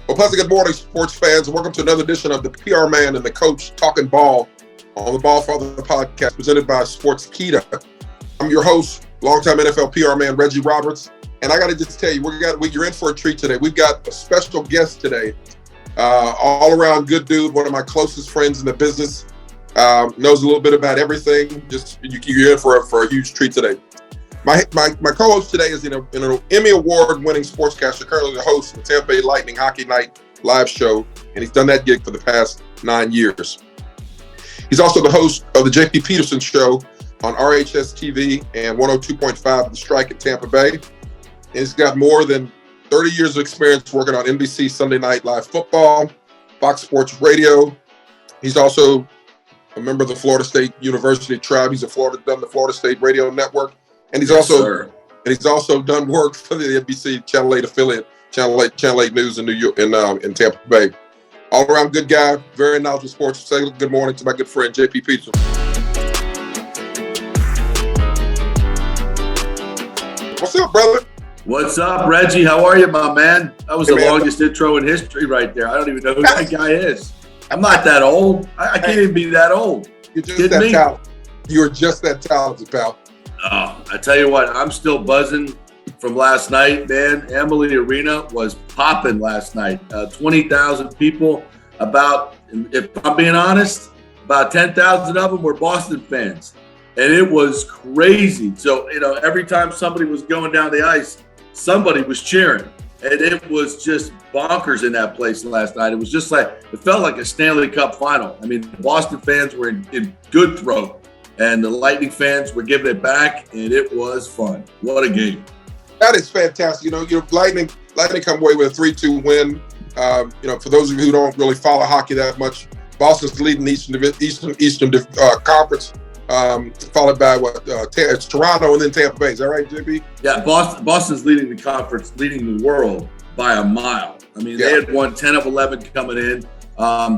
Well, pleasant good morning, sports fans. Welcome to another edition of the PR Man and the Coach Talking Ball on the BallFather Podcast, presented by Sports Kita. I'm your host, longtime NFL PR man Reggie Roberts, and I got to just tell you, you're in for a treat today. We've got a special guest today, all around good dude, one of my closest friends in the business, knows a little bit about everything. You're in for a huge treat today. My co-host today is an Emmy Award-winning sportscaster, currently the host of the Tampa Bay Lightning Hockey Night live show, and he's done that gig for the past 9 years. He's also the host of the JP Peterson show on RHS TV and 102.5 The Strike in Tampa Bay. And he's got more than 30 years of experience working on NBC Sunday Night Live Football, Fox Sports Radio. He's also a member of the Florida State University Tribe. He's done the Florida State Radio Network. And he's also done work for the NBC Channel 8 affiliate, Channel 8 News in New York, in Tampa Bay. All around good guy, very knowledgeable sports. Say good morning to my good friend JP Peterson. What's up, brother? What's up, Reggie? How are you, my man? That was the longest intro in history right there. I don't even know who that guy is. I'm not that old. I can't even be that old. You're just that talented. You're just that talented, pal. Oh, I tell you what, I'm still buzzing from last night, man. Emily Arena was popping last night. 20,000 people. If I'm being honest, about 10,000 of them were Boston fans. And it was crazy. So, every time somebody was going down the ice, somebody was cheering. And it was just bonkers in that place last night. It was just it felt like a Stanley Cup final. I mean, the Boston fans were in good throat. And the Lightning fans were giving it back, and it was fun. What a game. That is fantastic. Lightning come away with a 3-2 win. For those of you who don't really follow hockey that much, Boston's leading Eastern Conference, followed by it's Toronto and then Tampa Bay. Is that right, JP? Yeah, Boston's leading the conference, leading the world by a mile. I mean, They had won 10 of 11 coming in.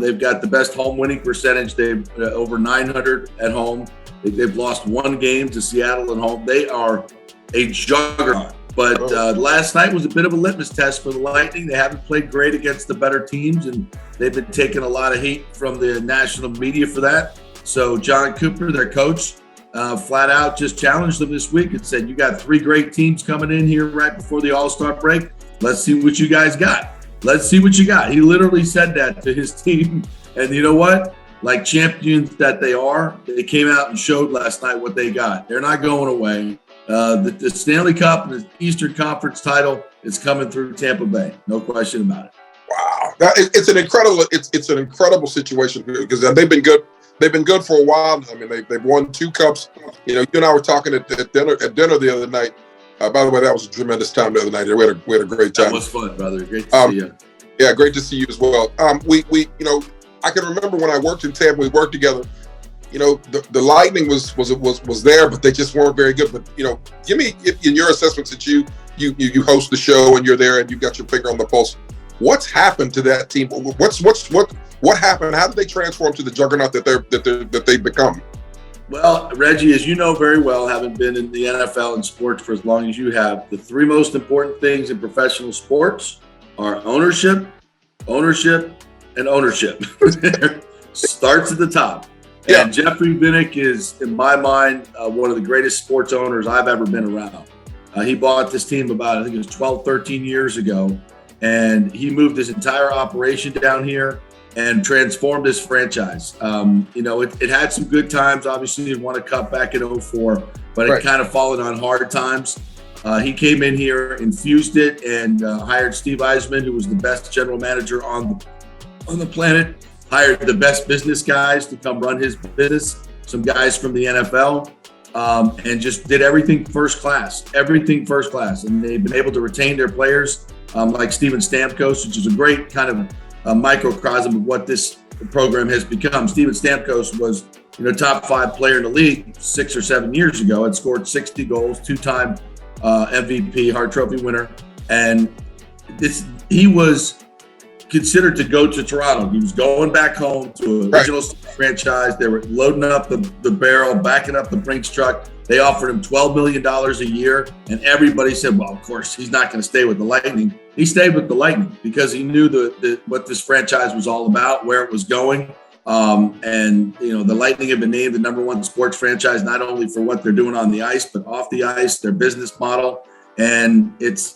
They've got the best home winning percentage. They've over 900 at home. They've lost one game to Seattle at home. They are a juggernaut. But last night was a bit of a litmus test for the Lightning. They haven't played great against the better teams, and they've been taking a lot of heat from the national media for that. So John Cooper, their coach, flat out just challenged them this week and said, you got 3 great teams coming in here right before the All-Star break. Let's see what you guys got. Let's see what you got. He literally said that to his team. And you know what? Like champions that they are, they came out and showed last night what they got. They're not going away. The Stanley Cup and the Eastern Conference title is coming through Tampa Bay. No question about it. Wow. It's an incredible situation because they've been good. They've been good for a while. I mean, they've won 2 cups. You and I were talking at dinner the other night. By the way, that was a tremendous time the other night. We had a great time. That was fun, brother. Great to see you. Yeah, great to see you as well. I can remember when I worked in Tampa, we worked together. The Lightning was there, but they just weren't very good. But give me in your assessment since you host the show and you're there and you've got your finger on the pulse. What's happened to that team? What happened? How did they transform to the juggernaut that they've become? Well, Reggie, as you know very well, having been in the NFL and sports for as long as you have, the 3 most important things in professional sports are ownership, and ownership. Starts at the top. Yeah. And Jeffrey Vinik is, in my mind, one of the greatest sports owners I've ever been around. He bought this team about, I think it was 12, 13 years ago. And he moved his entire operation down here and transformed this franchise. It had some good times. Obviously, it won a cup back in 2004, but it kind of followed on hard times. He came in here, infused it, and hired Steve Eisman, who was the best general manager on the planet, hired the best business guys to come run his business, some guys from the NFL, and just did everything first class. And they've been able to retain their players like Steven Stamkos, which is a great kind of a microcosm of what this program has become. Steven Stamkos was, top 5 player in the league 6 or 7 years ago. Had scored 60 goals, 2-time MVP, Hart Trophy winner, and he was considered to go to Toronto. He was going back home to an original franchise. They were loading up the barrel, backing up the Brinks truck, They offered him $12 million a year, and everybody said, well, of course, he's not going to stay with the Lightning. He stayed with the Lightning because he knew what this franchise was all about, where it was going. And, the Lightning have been named the #1 sports franchise, not only for what they're doing on the ice, but off the ice, their business model. And it's,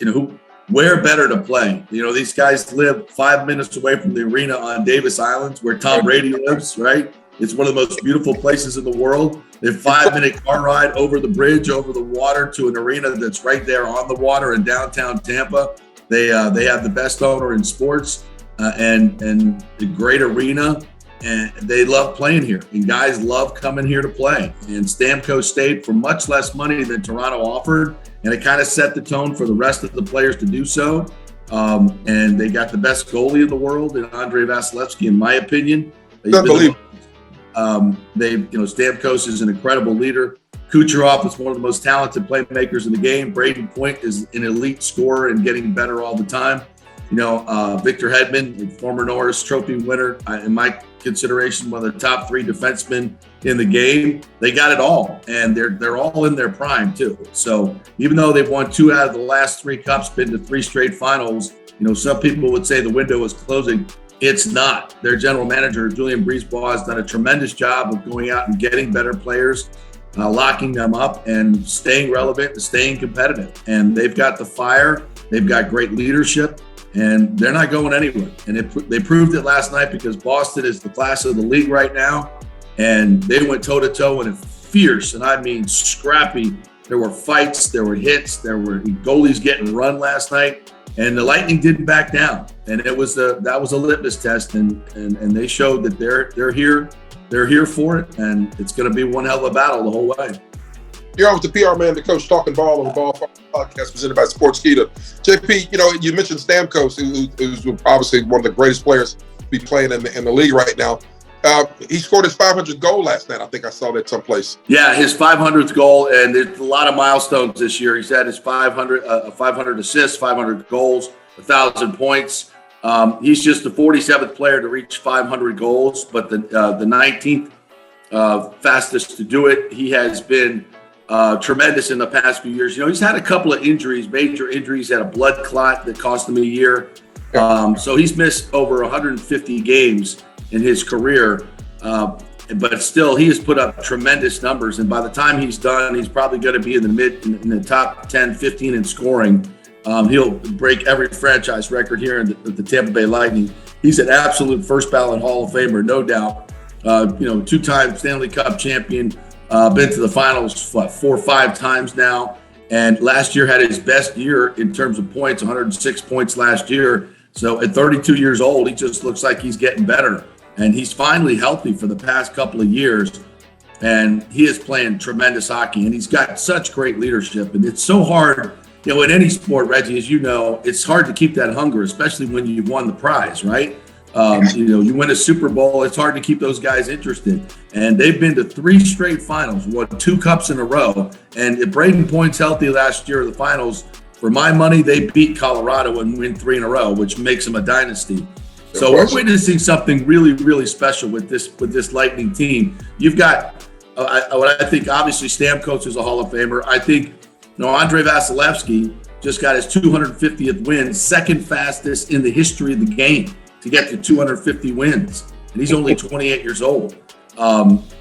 where better to play? These guys live 5 minutes away from the arena on Davis Island, where Tom Brady lives, right? It's one of the most beautiful places in the world. They're 5-minute car ride over the bridge, over the water to an arena that's right there on the water in downtown Tampa. They have the best owner in sports and a great arena. And they love playing here, and guys love coming here to play. And Stamkos stayed for much less money than Toronto offered, and it kind of set the tone for the rest of the players to do so. And they got the best goalie in the world in Andrei Vasilevsky, in my opinion. Stamkos is an incredible leader. Kucherov is one of the most talented playmakers in the game. Braden Point is an elite scorer and getting better all the time. Victor Hedman, former Norris Trophy winner, in my consideration, one of the top 3 defensemen in the game. They got it all, and they're all in their prime too. So even though they've won 2 out of the last 3 cups, been to 3 straight finals, some people would say the window is closing. It's not. Their general manager, Julian Brisebois, has done a tremendous job of going out and getting better players, locking them up, and staying relevant and staying competitive. And they've got the fire. They've got great leadership. And they're not going anywhere. And they proved it last night because Boston is the class of the league right now. And they went toe-to-toe and fierce, and I mean scrappy. There were fights, there were hits, there were goalies getting run last night. And the Lightning didn't back down. And that was a litmus test. And they showed that they're here. They're here for it. And it's going to be one hell of a battle the whole way. You're on with the PR man, the coach, talking ball on the BallFather Podcast presented by Sportskeeda. JP, you mentioned Stamkos, who's obviously one of the greatest players to be playing in the league right now. He scored his 500th goal last night. I think I saw that someplace. Yeah, his 500th goal, and there's a lot of milestones this year. He's had his 500 assists, 500 goals, 1,000 points. He's just the 47th player to reach 500 goals, but the 19th fastest to do it. He has been tremendous in the past few years. He's had a couple of injuries, major injuries. He had a blood clot that cost him a year. So he's missed over 150 games in his career. But still, he has put up tremendous numbers. And by the time he's done, he's probably going to be in the top 10, 15 in scoring. He'll break every franchise record here in the Tampa Bay Lightning. He's an absolute first ballot Hall of Famer, no doubt. 2-time Stanley Cup champion. Been to the finals 4 or 5 times now, and last year had his best year in terms of points, 106 points last year. So at 32 years old, he just looks like he's getting better, and he's finally healthy for the past couple of years, and he is playing tremendous hockey, and he's got such great leadership, and it's so hard, in any sport, Reggie, as you know, it's hard to keep that hunger, especially when you've won the prize, right? You win a Super Bowl, it's hard to keep those guys interested. And they've been to 3 straight finals, won 2 cups in a row. And if Braden Point's healthy last year in the finals, for my money, they beat Colorado and win 3 in a row, which makes them a dynasty. So we're witnessing something really, really special with this Lightning team. You've got, what I think, obviously Stamkos is a Hall of Famer. I think, Andrei Vasilevsky just got his 250th win, second fastest in the history of the game to get to 250 wins. And he's only 28 years old.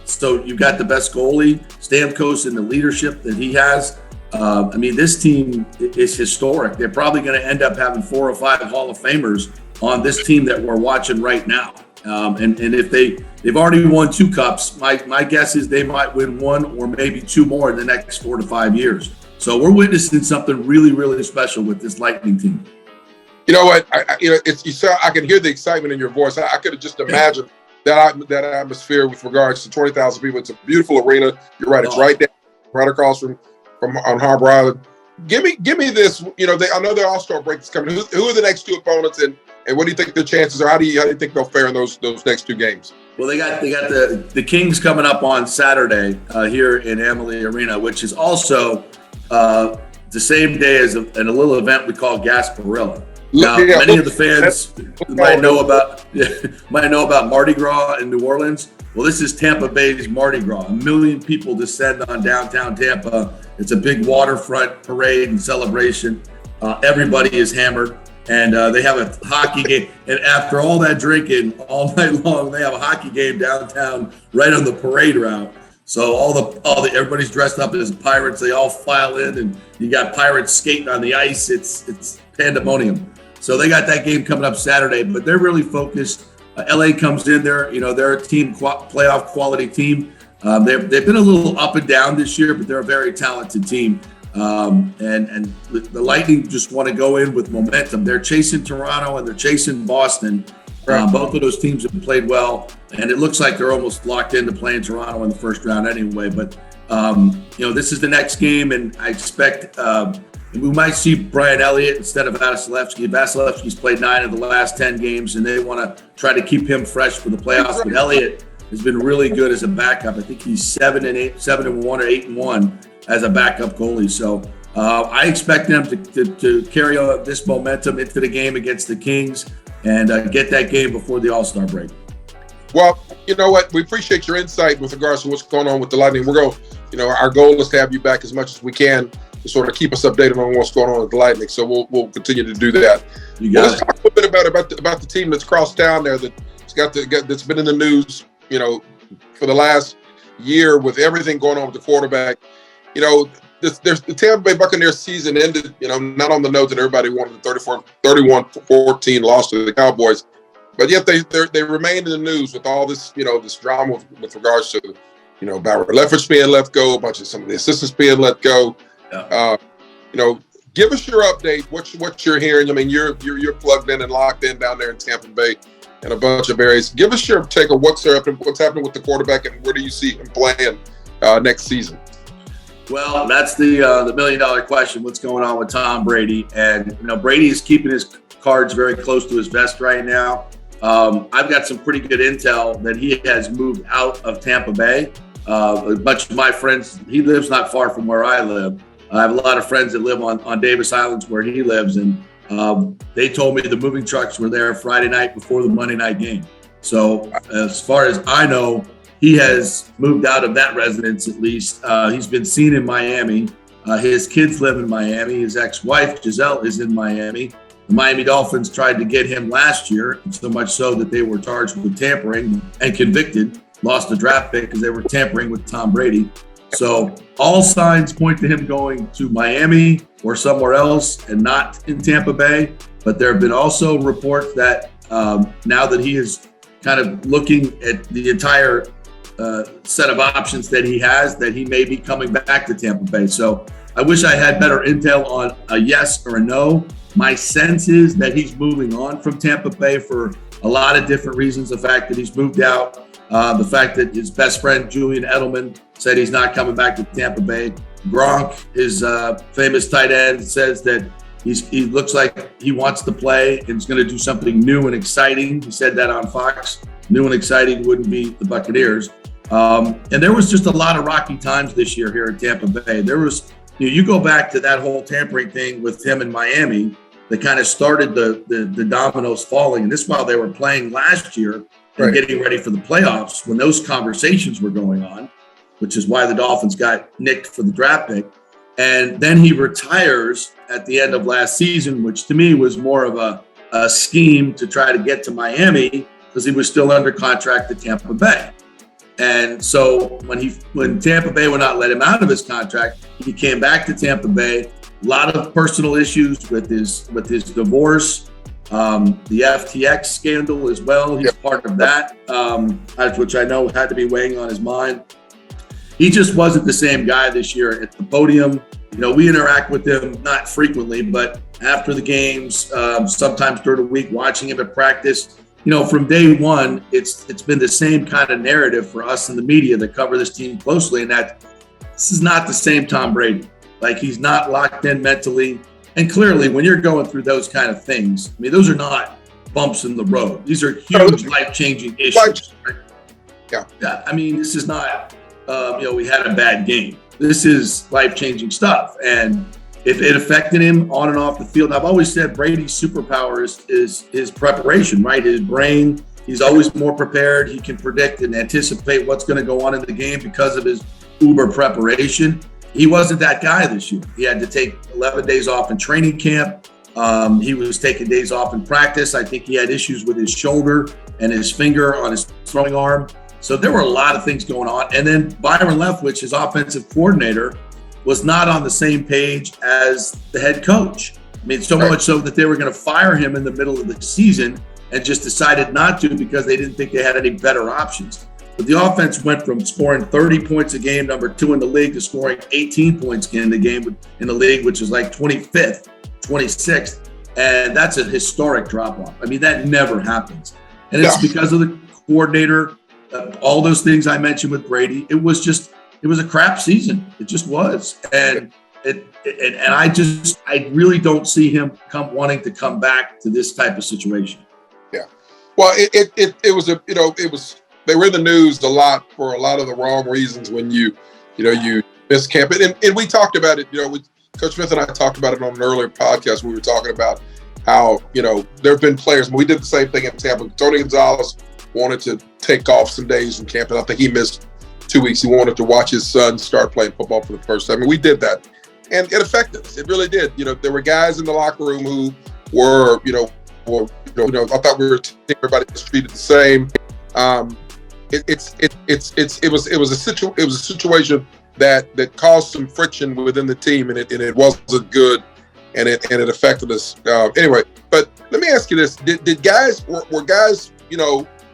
So you've got the best goalie, Stamkos, and the leadership that he has. This team is historic. They're probably going to end up having 4 or 5 Hall of Famers on this team that we're watching right now. And if they've already won 2 cups, my guess is they might win 1 or maybe 2 more in the next 4 to 5 years. So we're witnessing something really, really special with this Lightning team. You know what? I can hear the excitement in your voice. I could have just imagined that atmosphere with regards to 20,000 people. It's a beautiful arena. You're right. It's right there, right across from on Harbor Island. Give me this. I know their All-Star break is coming. Who are the next 2 opponents, and what do you think their chances are? How do you think they'll fare in those next 2 games? Well, they got the Kings coming up on Saturday here in Amalie Arena, which is also the same day as a little event we call Gasparilla. Now, many of the fans might know about Mardi Gras in New Orleans. Well, this is Tampa Bay's Mardi Gras. 1 million people descend on downtown Tampa. It's a big waterfront parade and celebration. Everybody is hammered, and they have a hockey game. And after all that drinking all night long, they have a hockey game downtown right on the parade route. So everybody's dressed up as pirates. They all file in, and you got pirates skating on the ice. It's pandemonium. So they got that game coming up Saturday, but they're really focused. LA comes in there, they're a team, playoff quality team. They've been a little up and down this year, but they're a very talented team. And the Lightning just want to go in with momentum. They're chasing Toronto and they're chasing Boston. Both of those teams have played well, and it looks like they're almost locked into playing Toronto in the first round anyway. But, this is the next game, and I expect we might see Brian Elliott instead of Vasilevsky. Vasilevsky's played 9 of the last 10 games, and they want to try to keep him fresh for the playoffs. But Elliott has been really good as a backup. I think he's 7-1 or 8-1 as a backup goalie. So I expect them to carry on this momentum into the game against the Kings and get that game before the All-Star break. Well, you know what? We appreciate your insight with regards to what's going on with the Lightning. Our goal is to have you back as much as we can to sort of keep us updated on what's going on with the Lightning. So we'll continue to do that. Let's talk a little bit about the team that's crossed town there that's been in the news, for the last year with everything going on with the quarterback. The Tampa Bay Buccaneers season ended, not on the note that everybody wanted the 31-14 loss to the Cowboys, but yet they remained in the news with all this, this drama with regards to, Barrett Lefferts being let go, a bunch of some of the assistants being let go. Yeah. Give us your update. What you're hearing. I mean, you're plugged in and locked in down there in Tampa Bay and a bunch of areas. Give us your take of what's happening with the quarterback and where do you see him playing next season? Well, that's the $1 million question. What's going on with Tom Brady? And Brady is keeping his cards very close to his vest right now. I've got some pretty good intel that he has moved out of Tampa Bay. A bunch of my friends, he lives not far from where I live. I have a lot of friends that live on Davis Islands where he lives, and they told me the moving trucks were there Friday night before the Monday night game. So as far as I know, he has moved out of that residence at least. He's been seen in Miami. His kids live in Miami. His ex-wife, Giselle, is in Miami. The Miami Dolphins tried to get him last year, so much so that they were charged with tampering and convicted, lost the draft pick because they were tampering with Tom Brady. So all signs point to him going to Miami or somewhere else and not in Tampa Bay. But there have been also reports that now that he is kind of looking at the entire set of options that he has, that he may be coming back to Tampa Bay. So I wish I had better intel on a yes or a no. My sense is that he's moving on from Tampa Bay for a lot of different reasons. The fact that he's moved out, the fact that his best friend, Julian Edelman, said he's not coming back to Tampa Bay. Gronk, his famous tight end, says that he looks like he wants to play and is going to do something new and exciting. He said that on Fox. New and exciting wouldn't be the Buccaneers. And there was just a lot of rocky times this year here in Tampa Bay. There was, you go back to that whole tampering thing with him in Miami that kind of started the dominoes falling. And this while they were playing last year and getting ready for the playoffs when those conversations were going on, which is why the Dolphins got nicked for the draft pick. And then he retires at the end of last season, which to me was more of a scheme to try to get to Miami because he was still under contract at Tampa Bay. And so when Tampa Bay would not let him out of his contract, he came back to Tampa Bay. A lot of personal issues with his divorce, the FTX scandal as well. He's part of that, which I know had to be weighing on his mind. He just wasn't the same guy this year at the podium. We interact with him not frequently, but after the games, sometimes during the week, watching him at practice. From day one, it's been the same kind of narrative for us in the media that cover this team closely, and that this is not the same Tom Brady. Like, he's not locked in mentally. And clearly, when you're going through those kind of things, those are not bumps in the road. These are huge life-changing issues. Right? Yeah. This is not, we had a bad game. This is life-changing stuff. And if it affected him on and off the field, I've always said Brady's superpower is his preparation, right? His brain, He's always more prepared. He can predict and anticipate what's going to go on in the game because of his uber preparation. He wasn't that guy this year. He had to take 11 days off in training camp. He was taking days off in practice. I think he had issues with his shoulder and his finger on his throwing arm. So there were a lot of things going on. And then Byron Leftwich, his offensive coordinator, was not on the same page as the head coach. I mean, so much so that they were going to fire him in the middle of the season and just decided not to because they didn't think they had any better options. But the offense went from scoring 30 points a game, number 2 in the league, to scoring 18 points in the game in the league, which is like 25th, 26th. And that's a historic drop-off. I mean, that never happens. And it's because of the coordinator, all those things I mentioned with Brady. It was a crap season. It just was. And I really don't see him wanting to come back to this type of situation. Yeah. Well, it was they were in the news a lot for a lot of the wrong reasons when you miss camp. And we talked about it, Coach Smith and I talked about it on an earlier podcast. We were talking about how, there have been players, we did the same thing in Tampa. Tony Gonzalez wanted to take off some days in camp, and I think he missed 2 weeks. He wanted to watch his son start playing football for the first time. And we did that. And it affected us. It really did. There were guys in the locker room who were, I thought everybody was treated the same. It was a situation that caused some friction within the team, and it wasn't good, and it affected us. Anyway, but let me ask you this: Did guys were guys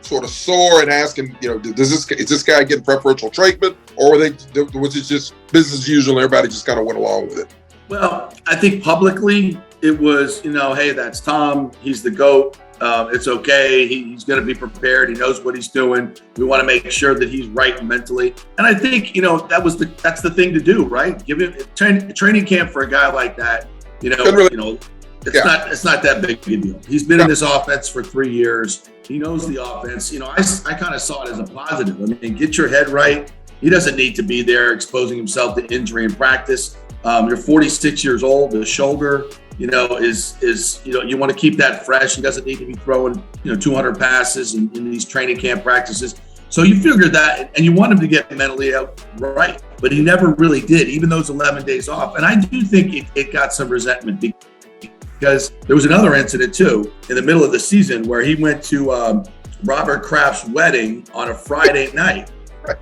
sort of sore and asking is this guy getting preferential treatment, or was it just business as usual and everybody just kind of went along with it? Well, I think publicly it was hey, that's Tom, he's the GOAT. It's okay. He's going to be prepared. He knows what he's doing. We want to make sure that he's right mentally. And I think, that's the thing to do, right? Give him training camp for a guy like that. It's not that big a deal. He's been in this offense for 3 years. He knows the offense. I kind of saw it as a positive. I mean, get your head right. He doesn't need to be there exposing himself to injury in practice. You're 46 years old. The shoulder, you want to keep that fresh. He doesn't need to be throwing, 200 passes in these training camp practices. So you figure that, and you want him to get mentally out right, but he never really did, even those 11 days off. And I do think it got some resentment because there was another incident too in the middle of the season where he went to Robert Kraft's wedding on a Friday night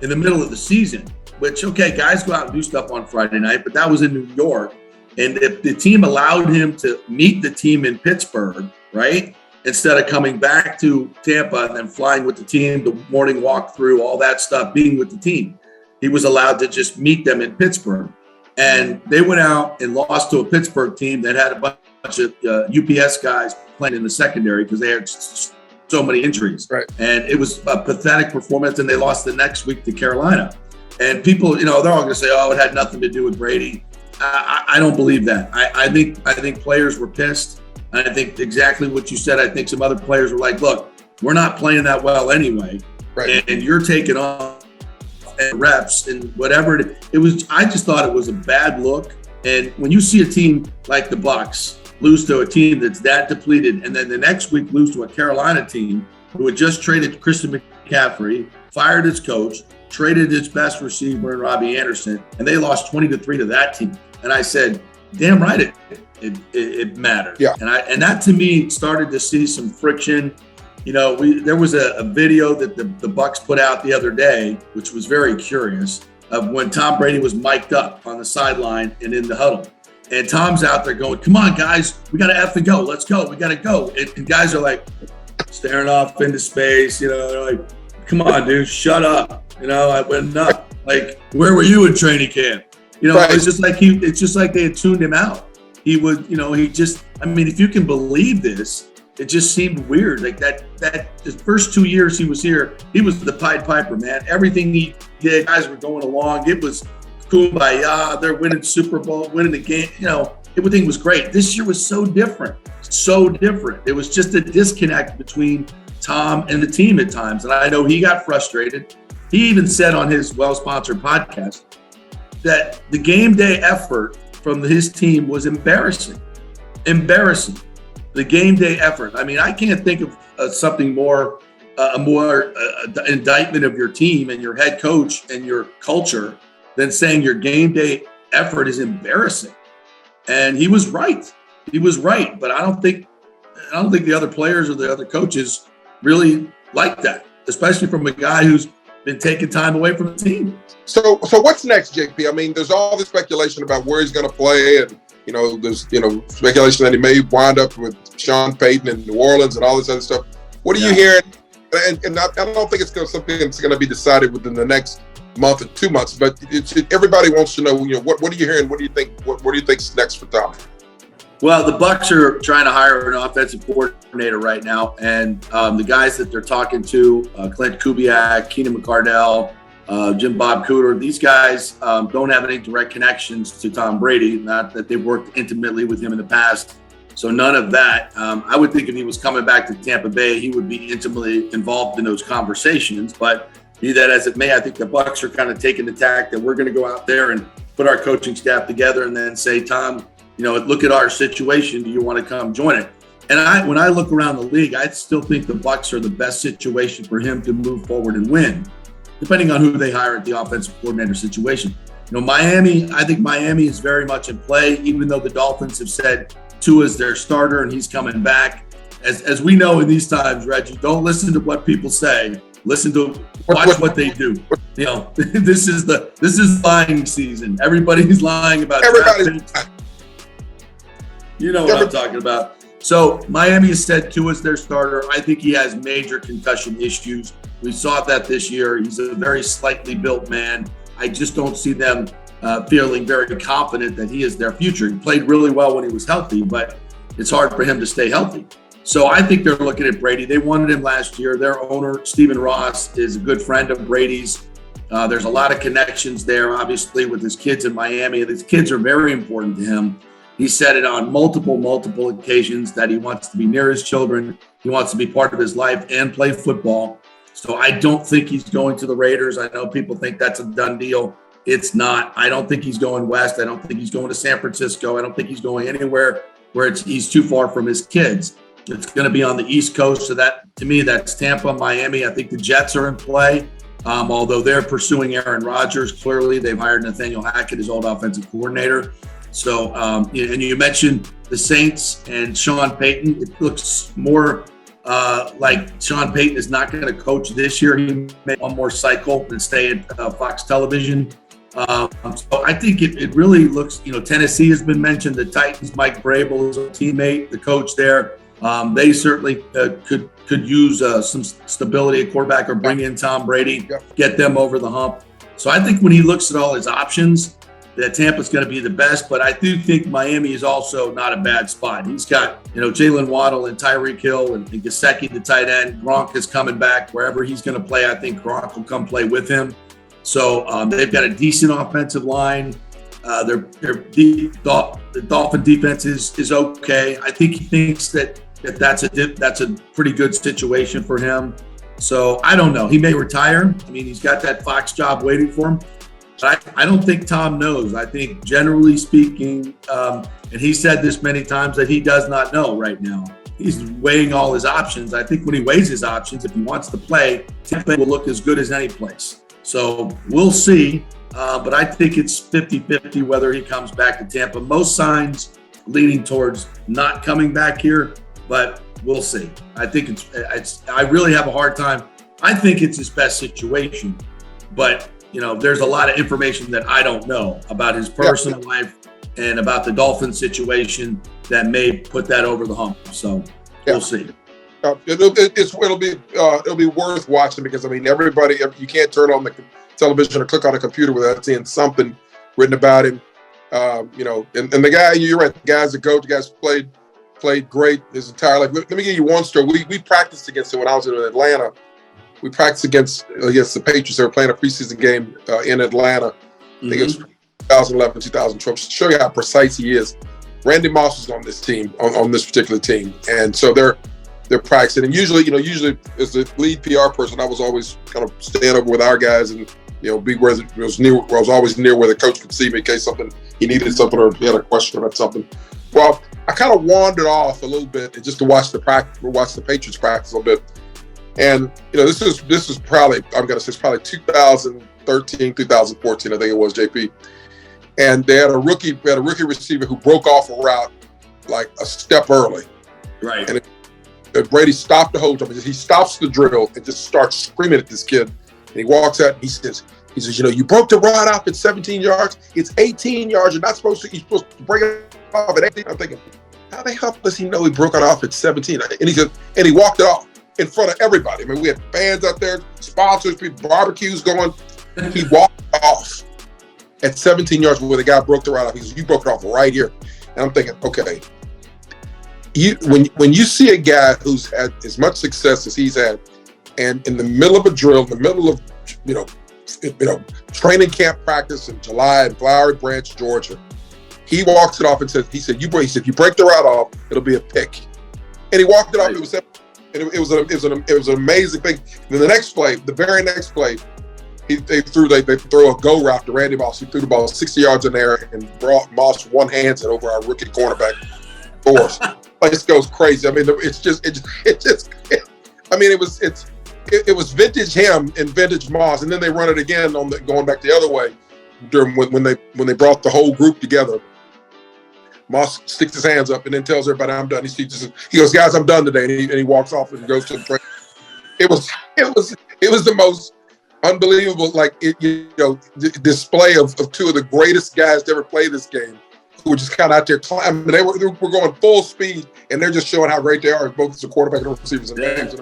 in the middle of the season, which, okay, guys go out and do stuff on Friday night, but that was in New York. And if the team allowed him to meet the team in Pittsburgh, right, instead of coming back to Tampa and then flying with the team, the morning walk through, all that stuff, being with the team, he was allowed to just meet them in Pittsburgh. And they went out and lost to a Pittsburgh team that had a bunch of UPS guys playing in the secondary because they had so many injuries. Right. And it was a pathetic performance, and they lost the next week to Carolina. And people, they're all going to say, oh, it had nothing to do with Brady. I don't believe that. I think players were pissed. And I think exactly what you said. I think some other players were like, look, we're not playing that well anyway. Right. And you're taking on reps and whatever it was. I just thought it was a bad look. And when you see a team like the Bucs lose to a team that's that depleted, and then the next week lose to a Carolina team who had just traded Christian McCaffrey, fired his coach, traded his best receiver in Robbie Anderson, and they lost 20-3 to that team. And I said, damn right, it mattered. Yeah. And that to me started to see some friction. There was a video that the Bucs put out the other day, which was very curious, of when Tom Brady was mic'd up on the sideline and in the huddle. And Tom's out there going, come on, guys, we got to effing go. Let's go. We got to go. And guys are like staring off into space. They're like, come on, dude, shut up. I went up. Like, where were you in training camp? Right. It's just like they had tuned him out. He would, if you can believe this, it just seemed weird. Like that the first 2 years he was here, he was the Pied Piper, man. Everything he did, guys were going along. It was kumbaya. They're winning Super Bowl, winning the game. Everything was great. This year was so different. So different. It was just a disconnect between Tom and the team at times. And I know he got frustrated. He even said on his well-sponsored podcast that the game day effort from his team was embarrassing. Embarrassing. The game day effort. I mean, I can't think of something more a more indictment of your team and your head coach and your culture than saying your game day effort is embarrassing. And he was right. He was right. But I don't think the other players or the other coaches really like that, especially from a guy who's been taking time away from the team. So what's next, JP? I mean, there's all this speculation about where he's going to play, and there's speculation that he may wind up with Sean Payton in New Orleans and all this other stuff. What are you hearing? And I don't think it's something that's going to be decided within the next month or 2 months. But everybody wants to know. What are you hearing? What do you think? What do you think's next for Tom? Well, the Bucs are trying to hire an offensive coordinator right now, and the guys that they're talking to, Clint Kubiak, Keenan McCardell, Jim Bob Cooter, these guys don't have any direct connections to Tom Brady, not that they've worked intimately with him in the past. So none of that. I would think if he was coming back to Tampa Bay, he would be intimately involved in those conversations. But be that as it may, I think the Bucs are kind of taking the tack that we're going to go out there and put our coaching staff together and then say, Tom, look at our situation. Do you want to come join it? And when I look around the league, I still think the Bucs are the best situation for him to move forward and win, depending on who they hire at the offensive coordinator situation. Miami, I think Miami is very much in play, even though the Dolphins have said Tua is their starter and he's coming back. As we know in these times, Reggie, don't listen to what people say. Watch what they do. This is lying season. Everybody's lying about everybody's. You know what I'm talking about. So Miami has said Tua's their starter. I think he has major concussion issues. We saw that this year. He's a very slightly built man. I just don't see them feeling very confident that he is their future. He played really well when he was healthy, but it's hard for him to stay healthy. So I think they're looking at Brady. They wanted him last year. Their owner, Stephen Ross, is a good friend of Brady's. There's a lot of connections there, obviously, with his kids in Miami. His kids are very important to him. He said it on multiple occasions that he wants to be near his children. He wants to be part of his life and play football. So I don't think he's going to the Raiders. I know people think that's a done deal. It's not. I don't think he's going west. I don't think he's going to San Francisco. I don't think he's going anywhere where he's too far from his kids. It's going to be on the East Coast. So that, to me, that's Tampa, Miami. I think the Jets are in play. Although they're pursuing Aaron Rodgers. Clearly, they've hired Nathaniel Hackett, his old offensive coordinator. So, and you mentioned the Saints and Sean Payton. It looks more like Sean Payton is not going to coach this year. He may one more cycle and stay at Fox Television. So I think it really looks, Tennessee has been mentioned. The Titans, Mike Vrabel is a teammate, the coach there. They certainly could use some stability at quarterback or bring in Tom Brady, get them over the hump. So I think when he looks at all his options, that Tampa's going to be the best, but I do think Miami is also not a bad spot. He's got, Jalen Waddle and Tyreek Hill and Gesicki, the tight end. Gronk is coming back. Wherever he's going to play, I think Gronk will come play with him. So they've got a decent offensive line. The Dolphin defense is okay. I think he thinks that's a pretty good situation for him. So I don't know. He may retire. I mean, he's got that Fox job waiting for him. But I don't think Tom knows. I think generally speaking, and he said this many times, that he does not know right now. He's weighing all his options. I think when he weighs his options, if he wants to play, Tampa will look as good as any place. So we'll see. But I think it's 50-50 whether he comes back to Tampa. Most signs leaning towards not coming back here, but we'll see. I think I really have a hard time. I think it's his best situation, but there's a lot of information that I don't know about his personal life and about the Dolphins situation that may put that over the hump. So we'll see. It'll be worth watching because everybody, you can't turn on the television or click on a computer without seeing something written about him. And the guy, you're right, the guy's a GOAT. The guy's played great his entire life. Let me give you one story. We practiced against him when I was in Atlanta. We practiced against the Patriots. They were playing a preseason game in Atlanta. I think it was 2011, 2012. To show you how precise he is. Randy Moss was on this team, on this particular team. And so they're practicing. And usually as the lead PR person, I was always kind of staying over with our guys and, be where it was near. I was always near where the coach could see me in case he needed something or he had a question about something. Well, I kind of wandered off a little bit just to watch the Patriots practice a little bit. And this is probably, I'm gonna say it's probably 2013, 2014, I think it was, JP. And they had a rookie receiver who broke off a route like a step early. Right. And Brady stopped the whole time. He stops the drill and just starts screaming at this kid. And he walks out and he says, you broke the route off at 17 yards. It's 18 yards. You're supposed to break it off at 18. I'm thinking, how the hell does he know he broke it off at 17? And he walked it off in front of everybody. I mean, we had fans out there, sponsors, people, barbecues going. He walked off at 17 yards where the guy broke the route off. He says, you broke it off right here. And I'm thinking, okay, when you see a guy who's had as much success as he's had, and in the middle of a drill, in the middle of training camp practice in July in Flowery Branch, Georgia, he walks it off and says, you break the route off, it'll be a pick. And he walked it off. It was an amazing thing. And then the very next play, they throw a go route to Randy Moss. He threw the ball 60 yards in there and brought Moss one hand it over our rookie cornerback Forrest. This goes crazy. I mean, it was vintage him and vintage Moss, and then they run it again going back the other way during when they brought the whole group together. Moss sticks his hands up and then tells everybody, "I'm done." He goes, "Guys, I'm done today," and he walks off and goes to the train. It was the most unbelievable, display of two of the greatest guys to ever play this game, who were just kind of out there climbing. They were going full speed, and they're just showing how great they are, both as a quarterback and receivers and games.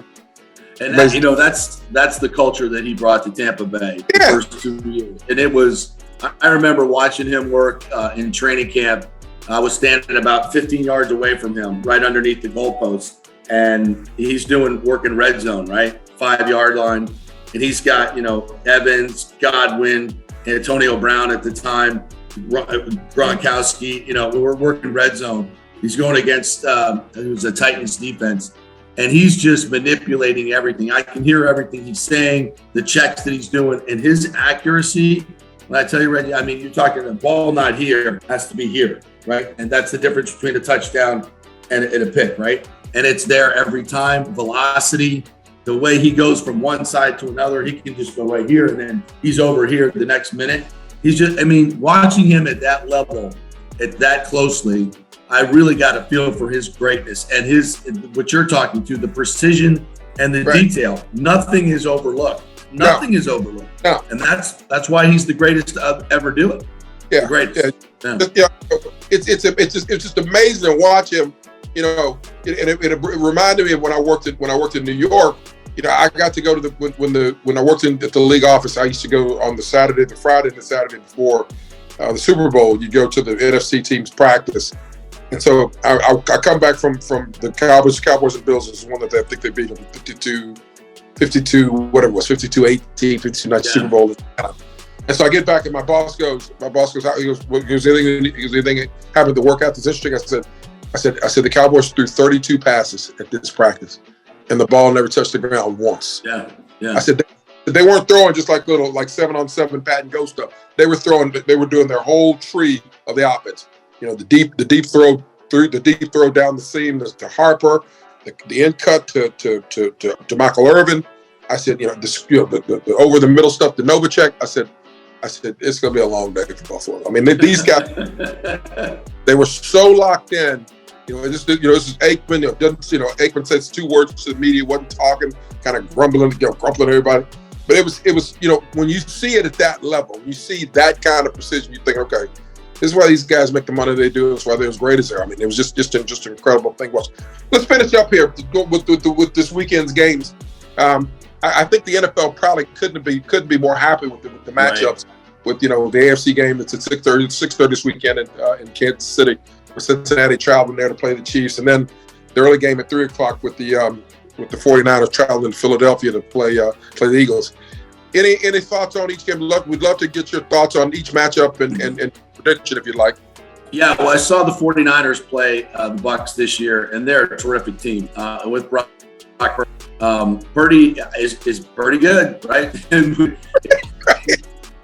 And that's the culture that he brought to Tampa Bay the first 2 years. And it was, I remember watching him work in training camp. I was standing about 15 yards away from him, right underneath the goalpost, and he's working red zone, right, 5-yard line, and he's got Evans, Godwin, Antonio Brown at the time, Gronkowski. We're working red zone. He's going against it was a Titans defense. And he's just manipulating everything. I can hear everything he's saying, the checks that he's doing, and his accuracy. When I tell you, Reggie, I mean, you're talking the ball not here, has to be here, right? And that's the difference between a touchdown and a pick, right? And it's there every time. Velocity, the way he goes from one side to another, he can just go right here, and then he's over here the next minute. Watching him at that level, at that closely, I really got a feel for his greatness and what you're talking to, the precision and the detail. Nothing is overlooked. Nothing is overlooked. No. And that's why he's the greatest to ever do it. Yeah. The greatest. Yeah. It's just amazing to watch him, it reminded me of when I worked in New York. I got to go to when I worked at the league office, I used to go on the Friday and the Saturday before the Super Bowl. You go to the NFC team's practice. And so I come back from the Cowboys and Bills. Is one that I think they beat them 52, whatever it was, 52-18, 52-9 Super Bowl. And so I get back and my boss goes, was anything happened to work out that's interesting? I said the Cowboys threw 32 passes at this practice, and the ball never touched the ground once. Yeah. I said they weren't throwing just like little 7-on-7 pat and go stuff. They were doing their whole tree of the offense. The deep throw down the seam to Harper, the end cut to Michael Irvin. I said, the over the middle stuff to Novacek. I said it's going to be a long day for Buffalo. I mean, these guys, they were so locked in. This is Aikman. Aikman says 2 words to the media, wasn't talking, kind of grumbling everybody. But it was when you see it at that level, you see that kind of precision, you think, okay, this is why these guys make the money they do. It's why they're as great as they are. I mean, it was just an incredible thing. Let's finish up here with this weekend's games. I think the NFL probably couldn't be more happy with the matchups. Right. With the AFC game that's at 6:30 this weekend in Kansas City, with Cincinnati traveling there to play the Chiefs, and then the early game at 3:00 with the 49ers traveling to Philadelphia to play the Eagles. Any thoughts on each game? We'd love to get your thoughts on each matchup and prediction if you'd like. Yeah, well, I saw the 49ers play the Bucs this year, and they're a terrific team with Brock Purdy is pretty good, right?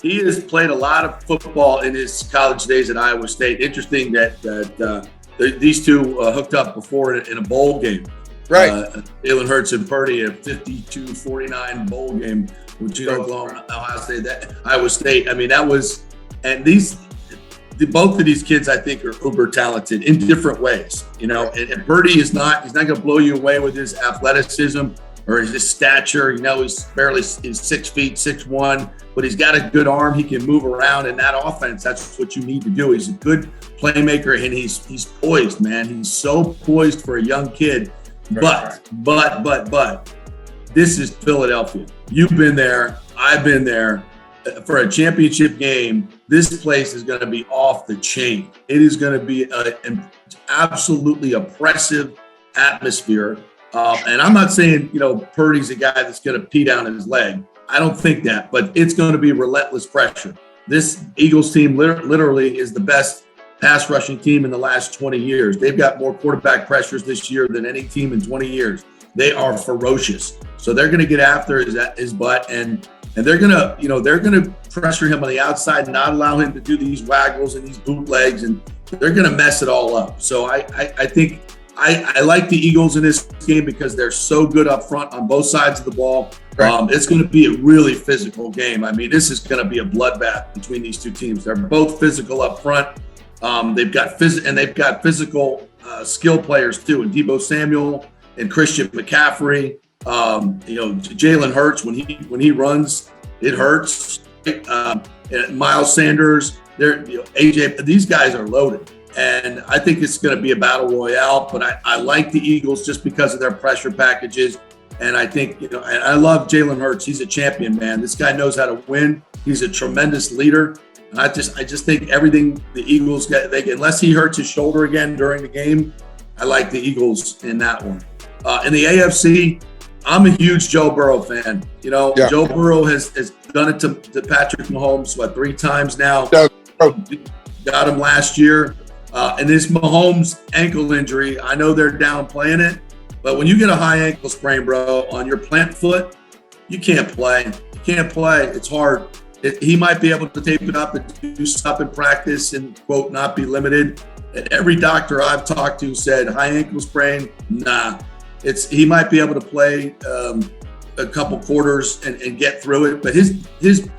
He has played a lot of football in his college days at Iowa State. Interesting that these two hooked up before in a bowl game. Right. Jalen Hurts and Purdy, a 52-49 bowl game with Oklahoma, Iowa State. I mean, that was, and both of these kids, I think, are uber talented in different ways. You know, and Purdy he's not going to blow you away with his athleticism or his stature. You know, he's 6 feet, 6'1", but he's got a good arm. He can move around in that offense. That's what you need to do. He's a good playmaker, and he's poised, man. He's so poised for a young kid. But this is Philadelphia. You've been there. I've been there. For a championship game, this place is going to be off the chain. It is going to be an absolutely oppressive atmosphere. And I'm not saying, Purdy's a guy that's going to pee down his leg. I don't think that, but it's going to be relentless pressure. This Eagles team literally is the best pass rushing team in the last 20 years. They've got more quarterback pressures this year than any team in 20 years. They are ferocious. So they're going to get after his butt, and they're going to pressure him on the outside and not allow him to do these waggles and these bootlegs, and they're going to mess it all up. So I think I like the Eagles in this game because they're so good up front on both sides of the ball. Right. It's going to be a really physical game. I mean, this is going to be a bloodbath between these two teams. They're both physical up front. They've got physical skill players too, and Deebo Samuel and Christian McCaffrey. Jalen Hurts when he runs, it hurts. Miles Sanders, AJ. These guys are loaded, and I think it's going to be a battle royale. But I like the Eagles just because of their pressure packages, and I think and I love Jalen Hurts. He's a champion, man. This guy knows how to win. He's a tremendous leader. I just think everything the Eagles get, unless he hurts his shoulder again during the game, I like the Eagles in that one. In the AFC, I'm a huge Joe Burrow fan. Joe Burrow has done it to Patrick Mahomes, 3 times now. Got him last year. And this Mahomes ankle injury, I know they're downplaying it, but when you get a high ankle sprain, bro, on your plant foot, you can't play. You can't play. It's hard. He might be able to tape it up and do stuff in practice and, quote, not be limited. And every doctor I've talked to said high ankle sprain, nah. He might be able to play a couple quarters and get through it. But his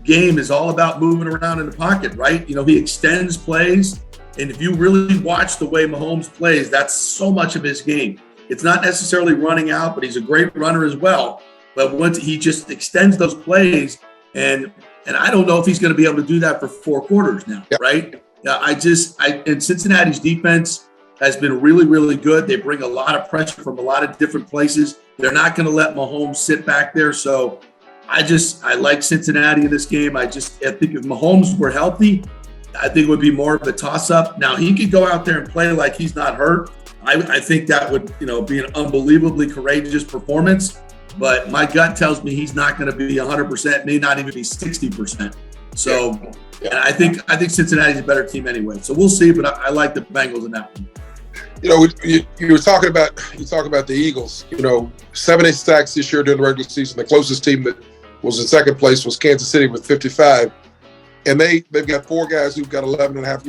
game is all about moving around in the pocket, right? He extends plays. And if you really watch the way Mahomes plays, that's so much of his game. It's not necessarily running out, but he's a great runner as well. But once he just extends those plays, and I don't know if he's going to be able to do that for 4 quarters now, right? And Cincinnati's defense has been really, really good. They bring a lot of pressure from a lot of different places. They're not going to let Mahomes sit back there. So I like Cincinnati in this game. I think if Mahomes were healthy, I think it would be more of a toss-up. Now, he could go out there and play like he's not hurt. I think that would, be an unbelievably courageous performance. But my gut tells me he's not going to be 100%, may not even be 60%. So and I think Cincinnati's a better team anyway. So we'll see, but I like the Bengals in that one. You were talking about the Eagles. 78 sacks this year during the regular season. The closest team that was in second place was Kansas City with 55, and they've got 4 guys who've got 11 and a half.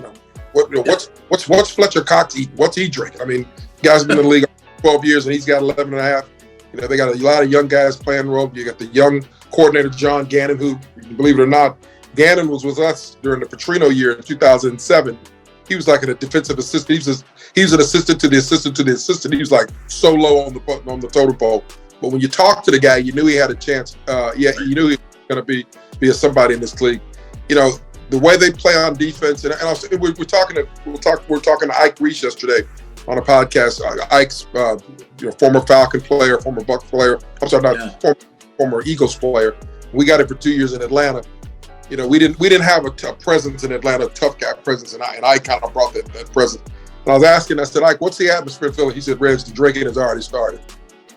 What's Fletcher Cox eating? What's he drinking? I mean, guy's been in the league 12 years and he's got 11 and a half. They got a lot of young guys playing the role. You got the young coordinator, John Gannon, who, believe it or not, Gannon was with us during the Petrino year in 2007. He was like a defensive assistant. He was an assistant to the assistant to the assistant. He was like so low on the totem pole. But when you talk to the guy, you knew he had a chance. You knew he was going to be somebody in this league. The way they play on defense, and also, we're talking to Ike Reese yesterday on a podcast. Ike's former Falcon player, former Buck player. I'm sorry, former Eagles player. We got it for 2 years in Atlanta. We didn't have a presence in Atlanta, a tough guy presence, and I kind of brought that presence. And I was asking, I said, Ike, what's the atmosphere in Philly? He said, Reg, the drinking has already started.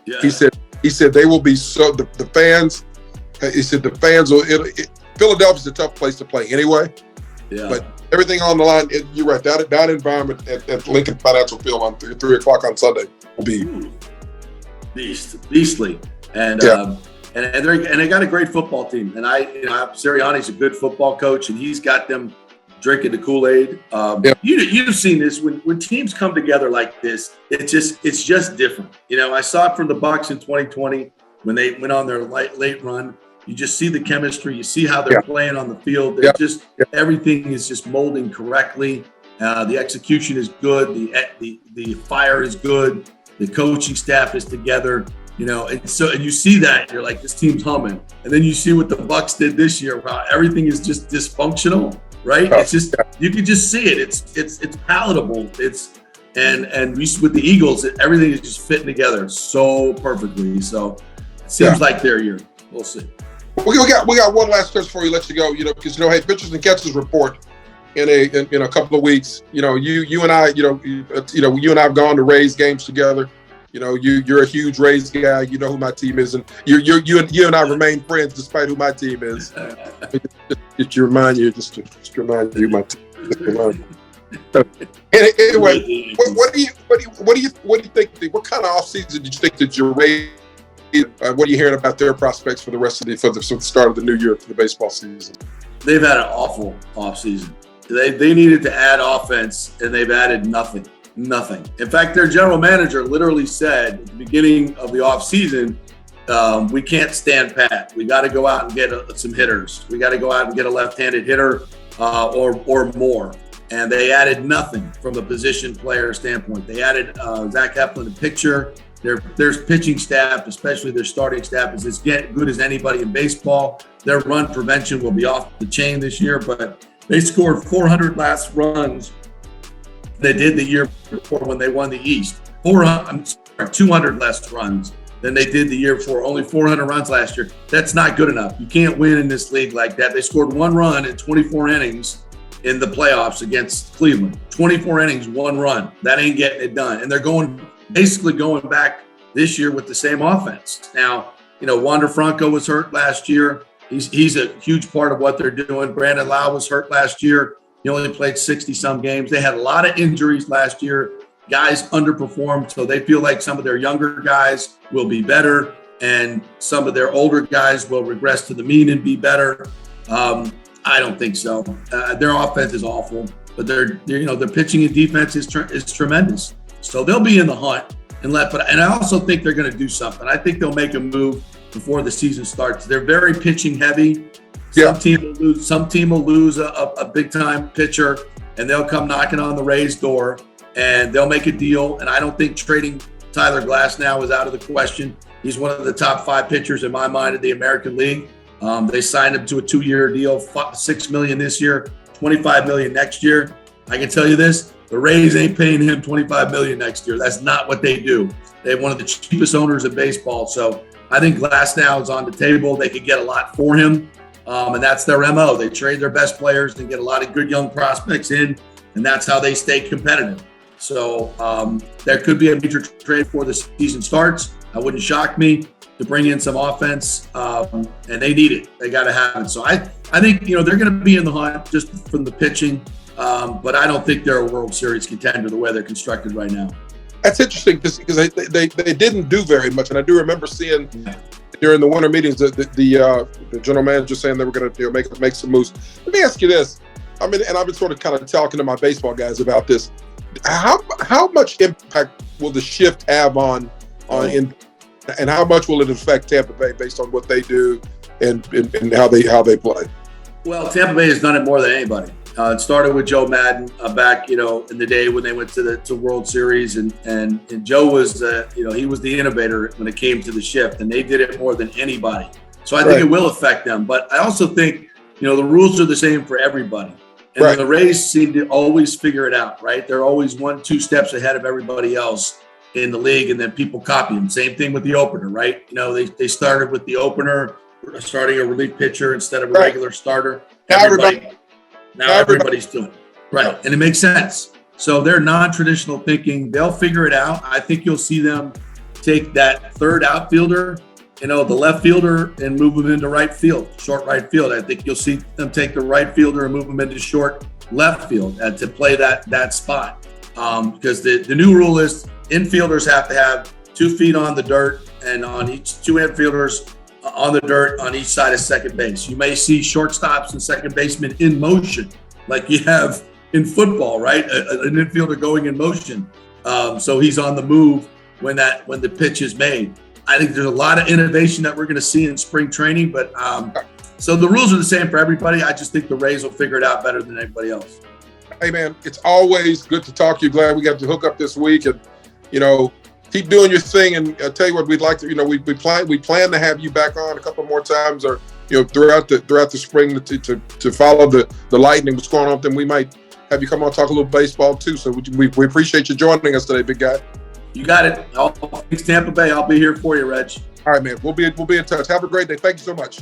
Yeah. He said they will be so the fans. He said the fans will. Philadelphia's a tough place to play anyway. Yeah. But everything on the line, you're right. That environment at Lincoln Financial Field on 3 o'clock on Sunday will be beastly. And they got a great football team. And Sirianni's a good football coach, and he's got them drinking the Kool-Aid. Yeah. You've seen this when teams come together like this. It's just different. I saw it from the Bucs in 2020 when they went on their late run. You just see the chemistry. You see how they're playing on the field. They're everything is just molding correctly. The execution is good. The fire is good. The coaching staff is together. And you see that you're like, this team's humming. And then you see what the Bucs did this year. Wow, everything is just dysfunctional, right? It's just you can just see it. It's palatable. And with the Eagles, everything is just fitting together so perfectly. So it seems like their year. We'll see. We got one last question before we let you go. Because hey, pitchers and catches report in a couple of weeks. You and I, you and I have gone to Rays games together. You're a huge Rays guy. You know who my team is, and you and I remain friends despite who my team is. Just to remind you my team. Anyway, what do you think? What kind of offseason did you think that your Rays? What are you hearing about their prospects for the rest of the start of the new year for the baseball season? They've had an awful offseason. They needed to add offense, and they've added nothing. In fact, their general manager literally said at the beginning of the offseason, we can't stand pat. We got to go out and get some hitters. We got to go out and get a left-handed hitter or more. And they added nothing from the position player standpoint. They added Zach Eflin, the pitcher. Their pitching staff, especially their starting staff, is as good as anybody in baseball. Their run prevention will be off the chain this year, but they scored 400 less runs than they did the year before when they won the East. 200 less runs than they did the year before. Only 400 runs last year. That's not good enough. You can't win in this league like that. They scored one run in 24 innings in the playoffs against Cleveland. 24 innings, one run. That ain't getting it done. And they're basically going back this year with the same offense. Now, Wander Franco was hurt last year. He's a huge part of what they're doing. Brandon Lau was hurt last year. He only played 60-some games. They had a lot of injuries last year. Guys underperformed, so they feel like some of their younger guys will be better, and some of their older guys will regress to the mean and be better. I don't think so. Their offense is awful, but their pitching and defense is tremendous. So they'll be in the hunt, and I also think they're going to do something. I think they'll make a move before the season starts. They're very pitching heavy. Some team will lose a big time pitcher, and they'll come knocking on the Rays' door, and they'll make a deal. And I don't think trading Tyler Glasnow is out of the question. He's one of the top 5 pitchers in my mind in the American League. They signed him to a 2-year deal, $6 million this year, $25 million next year. I can tell you this. The Rays ain't paying him $25 million next year. That's not what they do. They have one of the cheapest owners in baseball. So I think Glasnow is on the table. They could get a lot for him, and that's their MO. They trade their best players and get a lot of good young prospects in, and that's how they stay competitive. So there could be a major trade before the season starts. That wouldn't shock me to bring in some offense, and they need it. They got to have it. So I think they're going to be in the hunt just from the pitching. But I don't think they're a World Series contender the way they're constructed right now. That's interesting because they didn't do very much, and I do remember seeing during the winter meetings the general manager saying they were going to make some moves. Let me ask you this. I mean, and I've been sort of kind of talking to my baseball guys about this. How much impact will the shift have and how much will it affect Tampa Bay based on what they do and how they play? Well, Tampa Bay has done it more than anybody. It started with Joe Madden back, in the day when they went to World Series, and Joe was, he was the innovator when it came to the shift, and they did it more than anybody. So I think it will affect them. But I also think, the rules are the same for everybody. And the Rays seem to always figure it out, right? They're always 1-2 steps ahead of everybody else in the league, and then people copy them. Same thing with the opener, right? They started with the opener, starting a relief pitcher instead of a regular starter. Now everybody's doing it. Right. And it makes sense. So they're non-traditional thinking. They'll figure it out. I think you'll see them take that third outfielder, the left fielder, and move them into right field, short right field. I think you'll see them take the right fielder and move them into short left field to play that spot. Because the new rule is infielders have to have 2 feet on the dirt, and on each 2 infielders on the dirt on each side of second base. You may see shortstops and second basemen in motion like you have in football, right? An infielder going in motion. So he's on the move when the pitch is made. I think there's a lot of innovation that we're going to see in spring training, but so the rules are the same for everybody. I just think the Rays will figure it out better than anybody else. Hey man, it's always good to talk to you. Glad we got to hook up this week, and keep doing your thing. And I'll tell you what, we'd like to, we plan to have you back on a couple more times, or throughout the spring to follow the Lightning, what's going on. Then we might have you come on talk a little baseball too. So we appreciate you joining us today, big guy. You got it. Thanks, Tampa Bay. I'll be here for you, Reg. All right, man. We'll be in touch. Have a great day. Thank you so much.